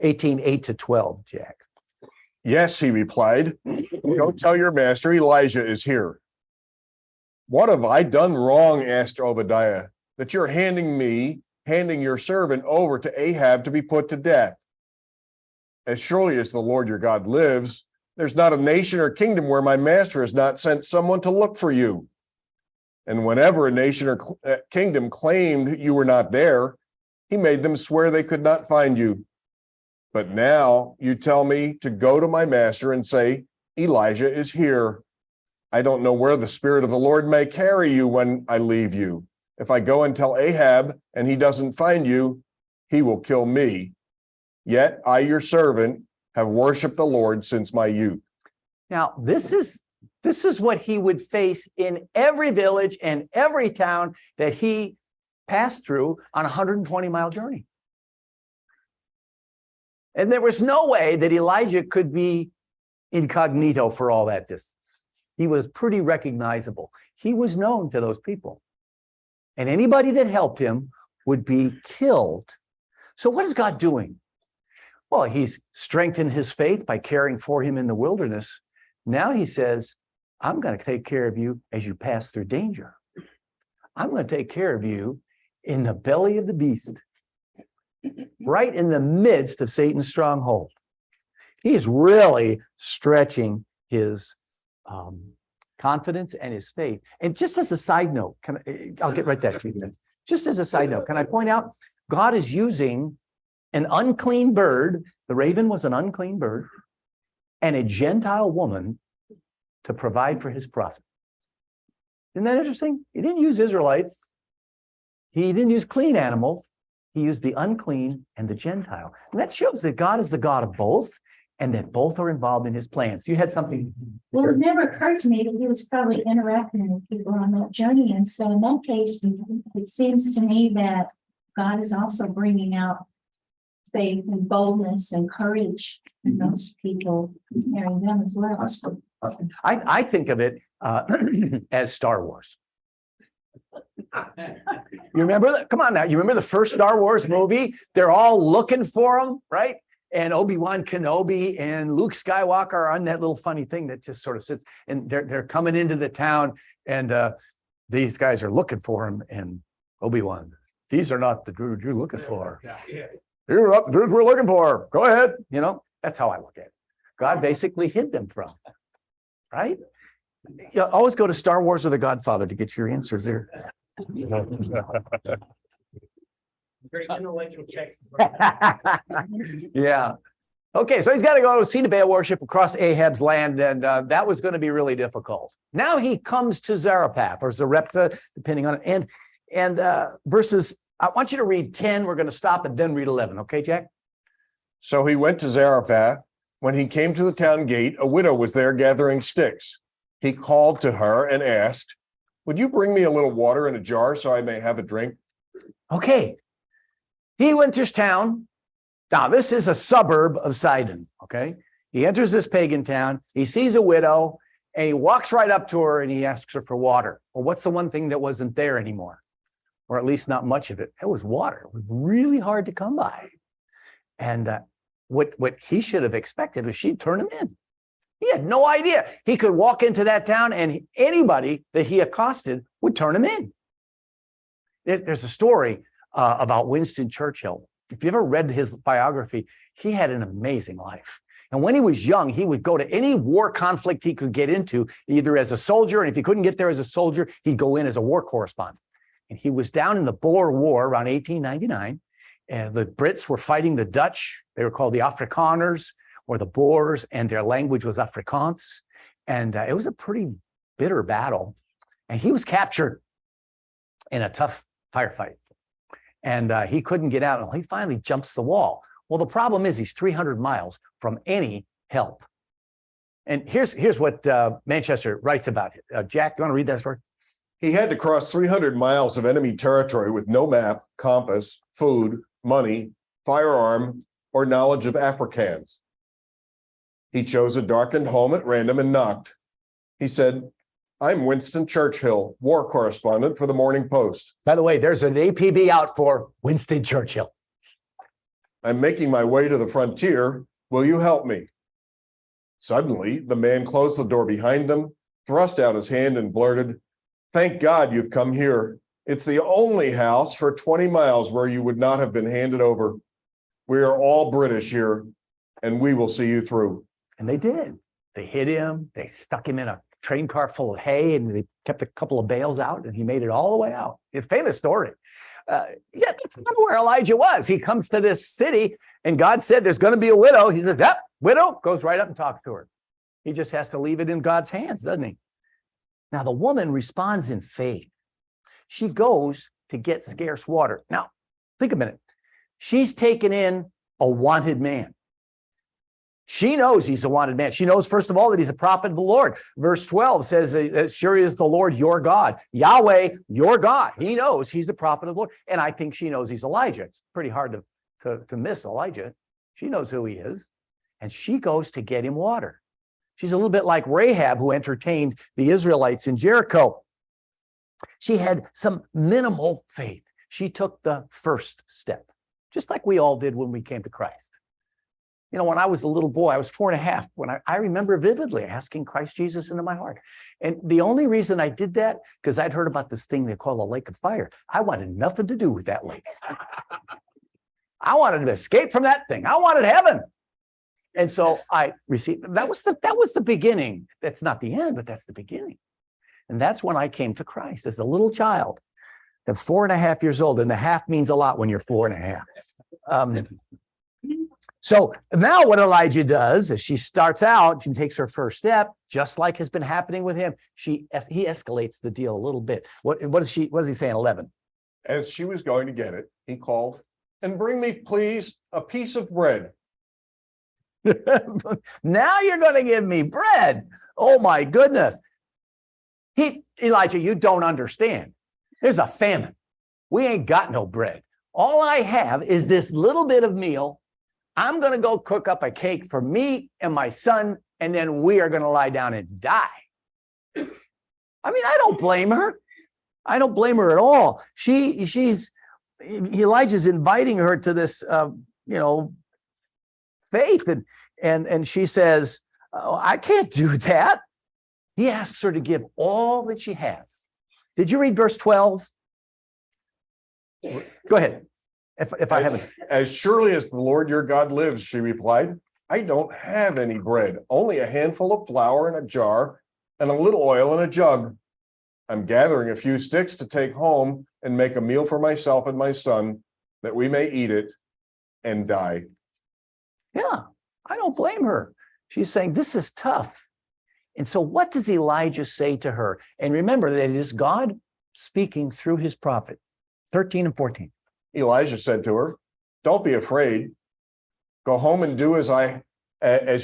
18, 8 to 12, Jack. Yes, he replied. Go tell your master Elijah is here. What have I done wrong? Asked Obadiah, that you're handing your servant over to Ahab to be put to death. As surely as the Lord your God lives, there's not a nation or kingdom where my master has not sent someone to look for you. And whenever a nation or kingdom claimed you were not there, he made them swear they could not find you. But now you tell me to go to my master and say, Elijah is here. I don't know where the Spirit of the Lord may carry you when I leave you. If I go and tell Ahab and he doesn't find you, he will kill me. Yet I, your servant, have worshiped the Lord since my youth. Now, this is what he would face in every village and every town that he passed through on a 120-mile journey. And there was no way that Elijah could be incognito for all that distance. He was pretty recognizable. He was known to those people. And anybody that helped him would be killed. So what is God doing? Well, he's strengthened his faith by caring for him in the wilderness. Now he says, I'm going to take care of you as you pass through danger. I'm going to take care of you in the belly of the beast, right in the midst of Satan's stronghold. He's really stretching his confidence and his faith. And just as a side note, I'll get right to that. Just as a side note, can I point out, God is using an unclean bird, the raven was an unclean bird, and a Gentile woman to provide for his prophet. Isn't that interesting? He didn't use Israelites. He didn't use clean animals. He used the unclean and the Gentile. And that shows that God is the God of both. and that both are involved in his plans. You had something. Well, it never occurred to me that he was probably interacting with people on that journey. And so in that case, it seems to me that God is also bringing out faith and boldness and courage in those people, preparing them as well. I think of it as Star Wars. You remember that? Come on now. You remember the first Star Wars movie? They're all looking for him, right? And Obi-Wan Kenobi and Luke Skywalker are on that little funny thing that just sort of sits, and they're coming into the town, and these guys are looking for him. And Obi-Wan, these are not the dudes you're looking for. You're not the dudes we're looking for. Go ahead. You know, that's how I look at it. God basically hid them from, right? You always go to Star Wars or The Godfather to get your answers there. Very intellectual check. Yeah. Okay, so he's got to go see the Baal worship across Ahab's land, and that was going to be really difficult. Now he comes to Zarephath or Zarepta, depending on it. And verses, I want you to read 10. We're going to stop and then read 11. Okay, Jack? So he went to Zarephath. When he came to the town gate, a widow was there gathering sticks. He called to her and asked, "Would you bring me a little water in a jar so I may have a drink?" Okay. He enters town. Now, this is a suburb of Sidon, okay? He enters this pagan town. He sees a widow, and he walks right up to her, and he asks her for water. Well, what's the one thing that wasn't there anymore? Or at least not much of it. It was water. It was really hard to come by. And what he should have expected was she'd turn him in. He had no idea. He could walk into that town, and anybody that he accosted would turn him in. There's a story about Winston Churchill. If you ever read his biography, he had an amazing life. And when he was young, he would go to any war conflict he could get into, either as a soldier, and if he couldn't get there as a soldier, he'd go in as a war correspondent. And he was down in the Boer War around 1899, and the Brits were fighting the Dutch. They were called the Afrikaners, or the Boers, and their language was Afrikaans. And it was a pretty bitter battle. And he was captured in a tough firefight. And he couldn't get out until he finally jumps the wall. Well, the problem is he's 300 miles from any help. And here's what Manchester writes about it. Jack, you want to read that story? He had to cross 300 miles of enemy territory with no map, compass, food, money, firearm, or knowledge of Afrikaans. He chose a darkened home at random and knocked. He said, "I'm Winston Churchill, war correspondent for the Morning Post. By the way, there's an APB out for Winston Churchill. I'm making my way to the frontier. Will you help me?" Suddenly, the man closed the door behind them, thrust out his hand, and blurted, "Thank God you've come here. It's the only house for 20 miles where you would not have been handed over. We are all British here, and we will see you through." And they did. They hit him. They stuck him in a train car full of hay, and they kept a couple of bales out, and he made it all the way out. It's a famous story. Yeah, that's not where Elijah was. He comes to this city, and God said, "There's going to be a widow." He says, "Yep, widow," goes right up and talks to her. He just has to leave it in God's hands, doesn't he? Now, the woman responds in faith. She goes to get scarce water. Now, think a minute. She's taken in a wanted man. She knows he's a wanted man. She knows, first of all, that he's a prophet of the Lord. Verse 12 says, "Sure is the Lord your God." Yahweh, your God. He knows he's a prophet of the Lord. And I think she knows he's Elijah. It's pretty hard to miss Elijah. She knows who he is. And she goes to get him water. She's a little bit like Rahab, who entertained the Israelites in Jericho. She had some minimal faith. She took the first step, just like we all did when we came to Christ. You know, when I was a little boy, I was 4.5, when I remember vividly asking Christ Jesus into my heart. And the only reason I did that, because I'd heard about this thing they call a lake of fire. I wanted nothing to do with that lake. I wanted to escape from that thing. I wanted heaven. And so I received, that was the beginning. That's not the end, but that's the beginning. And that's when I came to Christ as a little child. I'm 4.5 years old, and the half means a lot when you're 4.5. So now what Elijah does is she starts out, she takes her first step, just like has been happening with him. He escalates the deal a little bit. What is he saying, 11? As she was going to get it, he called, "And bring me, please, a piece of bread." Now you're going to give me bread. Oh my goodness. Elijah, you don't understand. There's a famine. We ain't got no bread. All I have is this little bit of meal. I'm going to go cook up a cake for me and my son, and then we are going to lie down and die. I mean, I don't blame her. I don't blame her at all. Elijah's inviting her to this, faith, and she says, oh, I can't do that. He asks her to give all that she has. Did you read verse 12? Go ahead. If I haven't. As surely as the Lord your God lives, she replied, I don't have any bread, only a handful of flour in a jar and a little oil in a jug. I'm gathering a few sticks to take home and make a meal for myself and my son, that we may eat it and die. Yeah, I don't blame her. She's saying, this is tough. And so what does Elijah say to her? And remember that it is God speaking through his prophet. 13 and 14. Elijah said to her, don't be afraid. Go home and do as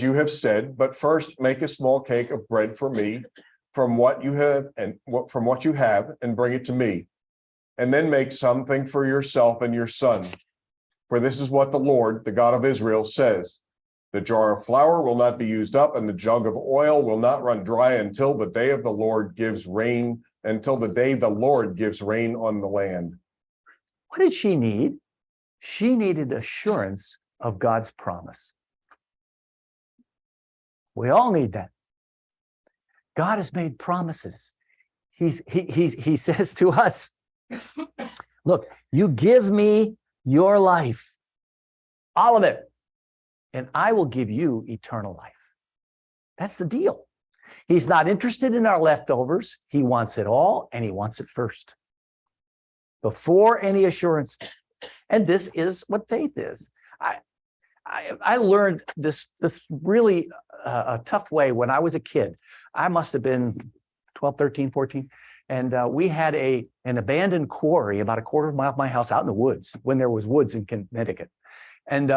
you have said, but first make a small cake of bread for me from what you have and bring it to me. And then make something for yourself and your son. For this is what the Lord, the God of Israel, says. The jar of flour will not be used up, and the jug of oil will not run dry until the day the Lord gives rain on the land. What did she need? She needed assurance of God's promise. We all need that. God has made promises. He says to us, look, you give me your life, all of it, and I will give you eternal life. That's the deal. He's not interested in our leftovers. He wants it all, and he wants it first, before any assurance. And this is what faith is. I learned this really a tough way when I was a kid. I must have been 12, 13, 14. And we had an abandoned quarry about a quarter of a mile from my house out in the woods, when there was woods in Connecticut. And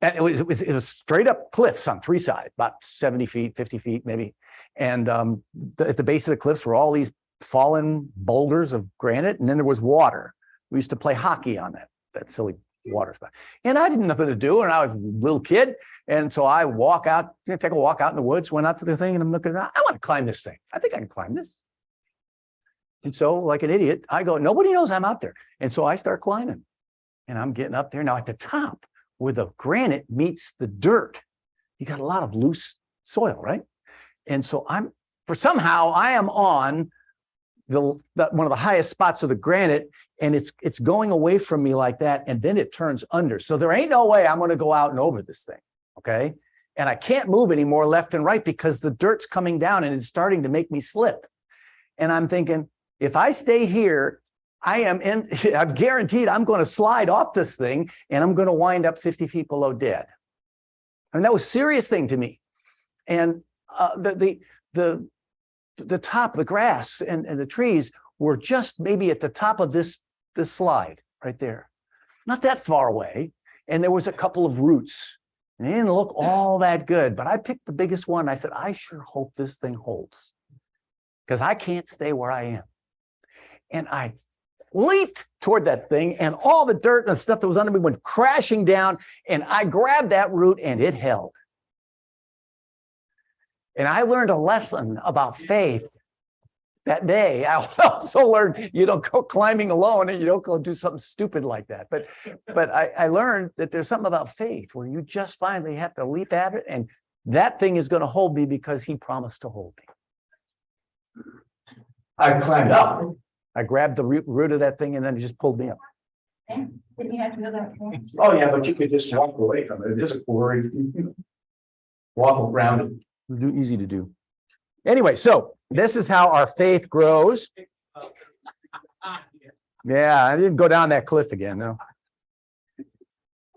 it was straight up cliffs on three sides, about 70 feet, 50 feet maybe. And at the base of the cliffs were all these fallen boulders of granite, and then there was water. We used to play hockey on that silly water spot. And I didn't know what to do, and I was a little kid. And so I take a walk out in the woods, went out to the thing, and I'm looking, I want to climb this thing. I think I can climb this. And so, like an idiot, I go, nobody knows I'm out there. And so I start climbing, and I'm getting up there. Now at the top, where the granite meets the dirt, you got a lot of loose soil, right? And so somehow I am on one of the highest spots of the granite, and it's going away from me like that, and then it turns under. So there ain't no way I'm going to go out and over this thing, okay? And I can't move anymore left and right because the dirt's coming down and it's starting to make me slip. And I'm thinking, if I stay here, I'm guaranteed I'm going to slide off this thing, and I'm going to wind up 50 feet below dead. I mean, that was a serious thing to me. And the top, the grass and the trees were just maybe at the top of this slide right there, not that far away. And there was a couple of roots, and it didn't look all that good, but I picked the biggest one. I said, I sure hope this thing holds, because I can't stay where I am. And I leaped toward that thing, and all the dirt and the stuff that was under me went crashing down, and I grabbed that root, and it held. And I learned a lesson about faith that day. I also learned you don't go climbing alone, and you don't go do something stupid like that. But I learned that there's something about faith where you just finally have to leap at it, and that thing is going to hold me because he promised to hold me. I climbed up. I grabbed the root of that thing, and then he just pulled me up. Didn't you have to go that far? Oh, yeah, but you could just walk away from it. It is a quarry. Walk around it. Easy to do. Anyway, so this is how our faith grows. Yeah, I didn't go down that cliff again, no.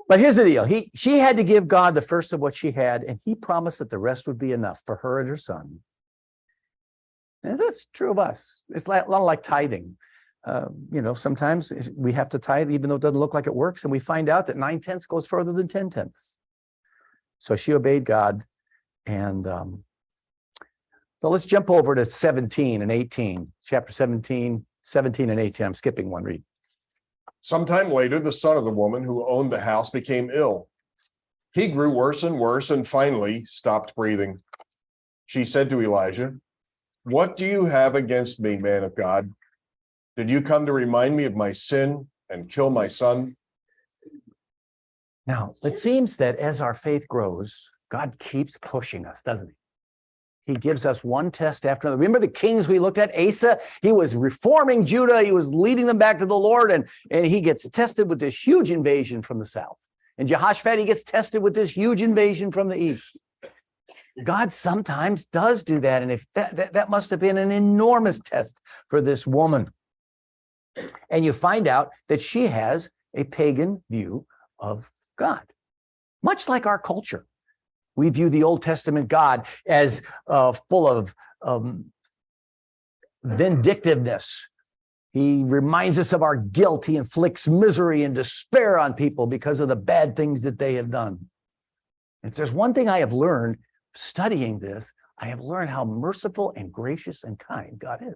But here's the deal. She had to give God the first of what she had, and he promised that the rest would be enough for her and her son. And that's true of us. It's a lot like tithing. Sometimes we have to tithe even though it doesn't look like it works, and we find out that 9/10 goes further than 10/10. So she obeyed God. And so let's jump over to 17 and 18, chapter 17 and 18. I'm skipping one read. Sometime later, the son of the woman who owned the house became ill. He grew worse and worse and finally stopped breathing. She said to Elijah, "What do you have against me, man of God? Did you come to remind me of my sin and kill my son?" Now, it seems that as our faith grows, God keeps pushing us, doesn't he? He gives us one test after another. Remember the kings we looked at? Asa, he was reforming Judah. He was leading them back to the Lord, and he gets tested with this huge invasion from the south. And Jehoshaphat, he gets tested with this huge invasion from the east. God sometimes does do that, and if that must have been an enormous test for this woman. And you find out that she has a pagan view of God, much like our culture. We view the Old Testament God as full of vindictiveness. He reminds us of our guilt. He inflicts misery and despair on people because of the bad things that they have done. If there's one thing I have learned studying this, I have learned how merciful and gracious and kind God is.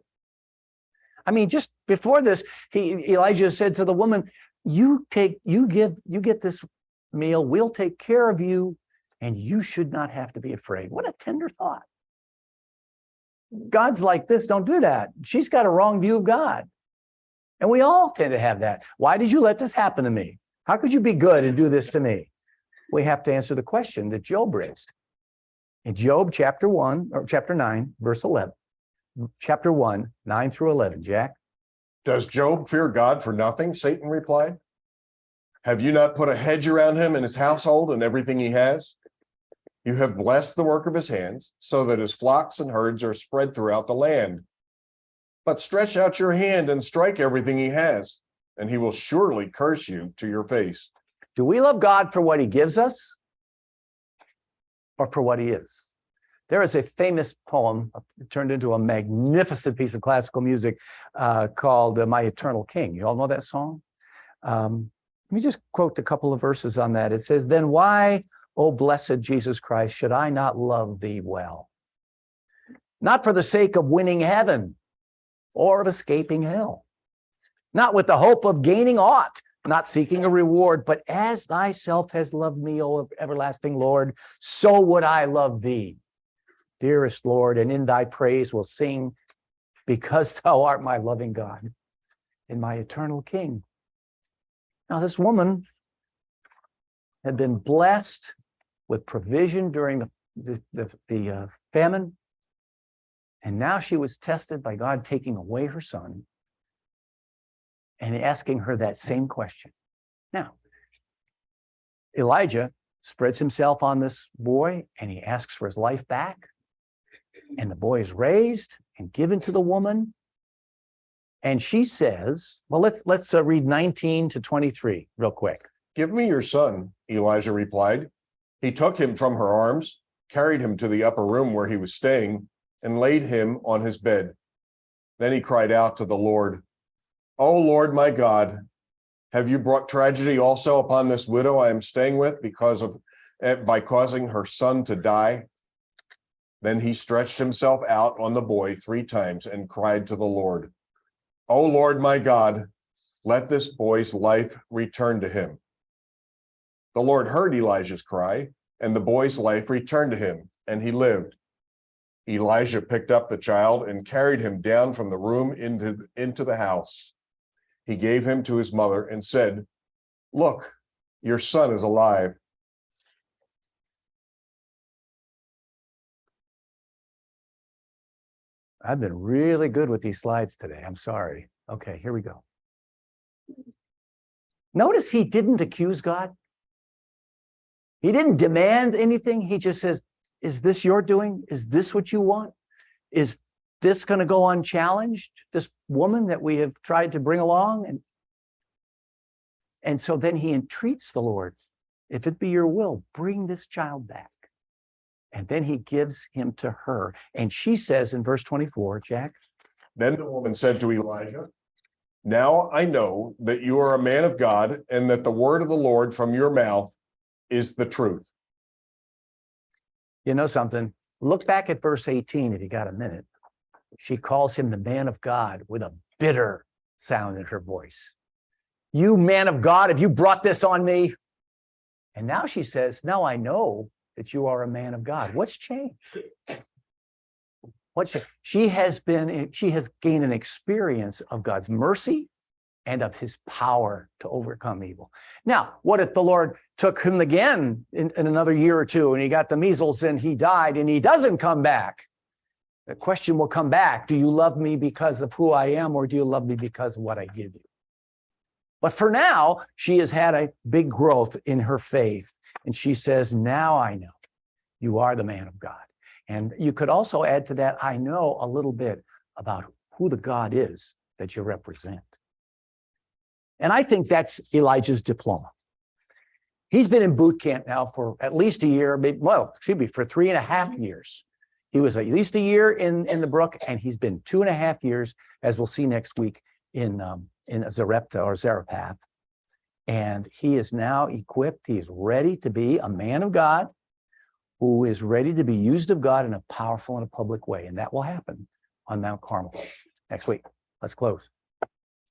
I mean, just before this, Elijah said to the woman, you get this meal, we'll take care of you, and you should not have to be afraid. What a tender thought. God's like this, don't do that. She's got a wrong view of God. And we all tend to have that. Why did you let this happen to me? How could you be good and do this to me? We have to answer the question that Job raised. In Job chapter 9, verse 11. Chapter 1, 9 through 11, Jack. "Does Job fear God for nothing?" Satan replied. "Have you not put a hedge around him and his household and everything he has? You have blessed the work of his hands, so that his flocks and herds are spread throughout the land. But stretch out your hand and strike everything he has, and he will surely curse you to your face." Do we love God for what he gives us or for what he is? There is a famous poem turned into a magnificent piece of classical music called My Eternal King. You all know that song? Let me just quote a couple of verses on that. It says, "Then why, O blessed Jesus Christ, should I not love thee well? Not for the sake of winning heaven or of escaping hell. Not with the hope of gaining aught, not seeking a reward, but as thyself has loved me, O everlasting Lord, so would I love thee. Dearest Lord, and in thy praise will sing, because thou art my loving God and my eternal King." Now, this woman had been blessed with provision during the famine, and now she was tested by God taking away her son and asking her that same question. Now, Elijah spreads himself on this boy, and he asks for his life back, and the boy is raised and given to the woman. And she says, well, let's read 19 to 23 real quick. "Give me your son," Elijah replied. He took him from her arms, carried him to the upper room where he was staying, and laid him on his bed. Then he cried out to the Lord, "O Lord my God, have you brought tragedy also upon this widow I am staying with by causing her son to die?" Then he stretched himself out on the boy 3 times and cried to the Lord, "O Lord my God, let this boy's life return to him." The Lord heard Elijah's cry, and the boy's life returned to him, and he lived. Elijah picked up the child and carried him down from the room into the house. He gave him to his mother and said, "Look, your son is alive." I've been really good with these slides today. I'm sorry. Okay, here we go. Notice he didn't accuse God. He didn't demand anything. He just says, is this your doing? Is this what you want? Is this going to go unchallenged? This woman that we have tried to bring along? And so then he entreats the Lord, if it be your will, bring this child back. And then he gives him to her. And she says in verse 24, Jack. Then the woman said to Elijah, "Now I know that you are a man of God, and that the word of the Lord from your mouth is the truth." You know something? Look back at verse 18 if you got a minute. She calls him the man of God with a bitter sound in her voice. You man of God, have you brought this on me? And now she says, now I know that you are a man of God. What's changed? She has gained an experience of God's mercy and of his power to overcome evil. Now, what if the Lord took him again in another year or two and he got the measles and he died and he doesn't come back? The question will come back. Do you love me because of who I am, or do you love me because of what I give you? But for now, she has had a big growth in her faith. And she says, now I know you are the man of God. And you could also add to that, I know a little bit about who the God is that you represent. And I think that's Elijah's diploma. He's been in boot camp now for at least a year, well, excuse me, for 3.5 years. He was at least a year in the brook, and he's been 2.5 years, as we'll see next week, in Zarephath or Zarephath. And he is now equipped. He is ready to be a man of God who is ready to be used of God in a powerful and a public way. And that will happen on Mount Carmel next week. Let's close.